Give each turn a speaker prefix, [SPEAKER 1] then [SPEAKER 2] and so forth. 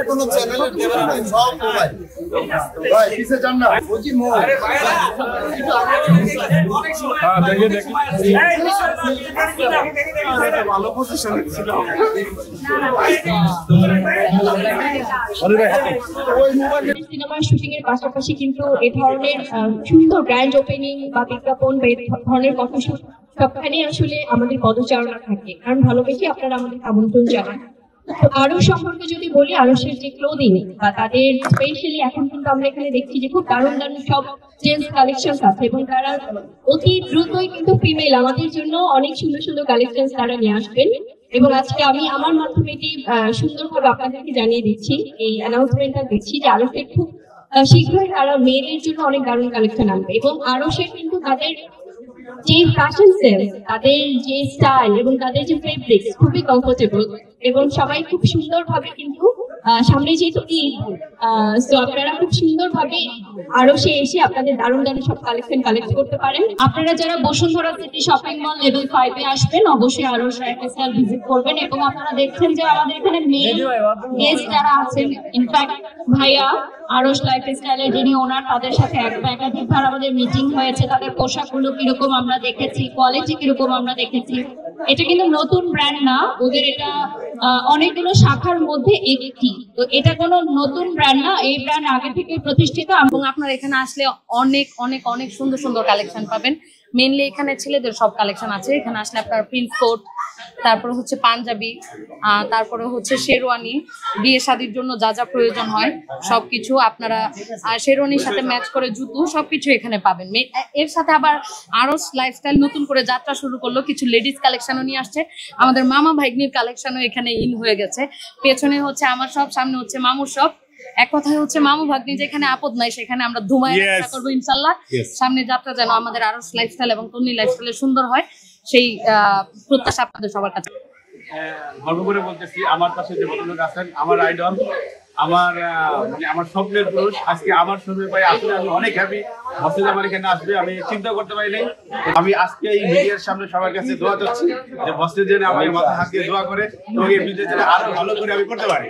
[SPEAKER 1] কোনো চ্যানেলে দেবেন না, সব মোবাইল। ভাই কিসে জান না বুঝি মো আরে ভাইরা হ্যাঁ দেখে দেখে ভালো পজিশন ছিল। আরে ভাই হাতে ওই মোবাইল
[SPEAKER 2] সিনেমা শুটিং এর পাশাপাশি কিন্তু এই ধরনের সুন্দর ব্র্যান্ড ওপেনিং বা বিজ্ঞাপন বা এই ধরনের ফটোশুট সবখানে আসলে আমাদের পদচারণা থাকে, কারণ ভালোবেসে আপনারা আমাদের আমন্ত্রণ জানান। আরো সম্পর্কে যদি বলি, আরশের যে ক্লোদিং বা তাদের স্পেশালি এখন কিন্তু আমরা এখানে দেখছি যে খুব দারুণ দারুণ সব জেন্টস কালেকশন আছে এবং তারা অতি দ্রুতই কিন্তু ফিমেল আমাদের জন্য অনেক সুন্দর সুন্দর কালেকশন তারা নিয়ে আসবেন। এবং আজকে আমি আমার মাধ্যমে এটি সুন্দরভাবে আপনাদেরকে জানিয়ে দিচ্ছি, এই অ্যানাউন্সমেন্টটা দিচ্ছি যে আরশের খুব শীঘ্রই তারা মেয়েদের জন্য অনেক দারুণ কালেকশন আনবে এবং আরশের কিন্তু তাদের যে ফ্যাশন সেন্স, তাদের যে স্টাইল এবং তাদের যে ফেব্রিক্স খুবই কমফোর্টেবল এবং সবাই খুব সুন্দরভাবে কিন্তু সামনে যেহেতু ঈদ, তো আপনারা খুব সুন্দরভাবে আরো এসে আপনাদের দারুণ দারুণ সব কালেকশন কালেক্ট করতে পারেন। আপনারা যারা Bashundhara city shopping mall level 5 এ আসবেন অবশ্যই আরো লাইফস্টাইল ভিজিট করবেন এবং আপনারা দেখছেন যে আমাদের এখানে মেইন গেস্ট যারা আছেন, ইনফ্যাক্ট ভাইয়া আরশ লাইফস্টাইলের যিনি ওনার, তাদের সাথে একাধিকবার আমাদের মিটিং হয়েছে। তাদের পোশাকগুলো কিরকম আমরা দেখেছি, কোয়ালিটি কিরকম আমরা দেখেছি। এটা কিন্তু নতুন ব্র্যান্ড না, ওদের এটা অনেকগুলো শাখার মধ্যে একটি, তো এটা কোনো নতুন ব্র্যান্ড না, এই ব্র্যান্ড আগে থেকে প্রতিষ্ঠিত।
[SPEAKER 3] এবং আপনারা এখানে আসলে অনেক অনেক অনেক সুন্দর সুন্দর কালেকশন পাবেন। মেইনলি এখানে ছেলেদের সব কালেকশন আছে। এখানে আসলে আপনার প্রিন্স কোট, তারপরে হচ্ছে পাঞ্জাবি, তারপরে হচ্ছে শেরওয়ানি, বিয়ে শাদীর জন্য যা যা প্রয়োজন হয় সবকিছু আপনারা, শেরওয়ানির সাথে ম্যাচ করে জুতো সবকিছু এখানে পাবেন। এর সাথে আবার আরশ লাইফস্টাইল নতুন করে যাত্রা শুরু করলো, কিছু লেডিস কালেকশনও নিয়ে আসছে। আমাদের মামা ভাগ্নির কালেকশনও এখানে ইন হয়ে গেছে। পেছনে হচ্ছে আমার সব, সামনে হচ্ছে মামুর সব। এক কথায় হচ্ছে মামু ভাগ্নি যেখানে আপদ নাই সেখানে আমরা ধুমায় চেষ্টা করবো ইনশাল্লাহ। সামনে যাত্রা যেন আমাদের আরশ লাইফস্টাইল এবং তন্নি লাইফস্টাইলে সুন্দর হয়, সেই প্রত্যাশা আপনাদের সবার কাছে।
[SPEAKER 4] গর্ব করে বলতেছি, আমার পাশে যে ভদ্রলোক আছেন আমার আইডল, আমার মানে আমার স্বপ্নের পুরুষ, আজকে আমার সময় পাই আসলে আমি অনেক হ্যাপি। বসে আমার এখানে আসবে আমি চিন্তা করতে পারি নাই। আমি আজকে এই মিডিয়ার সামনে সবার কাছে দোয়া করছি যে বসে যেন আমাকে মাথা হাত দিয়ে দোয়া করে এবং এই ভিডিও যেন আরো ভালো করে আমি করতে পারি।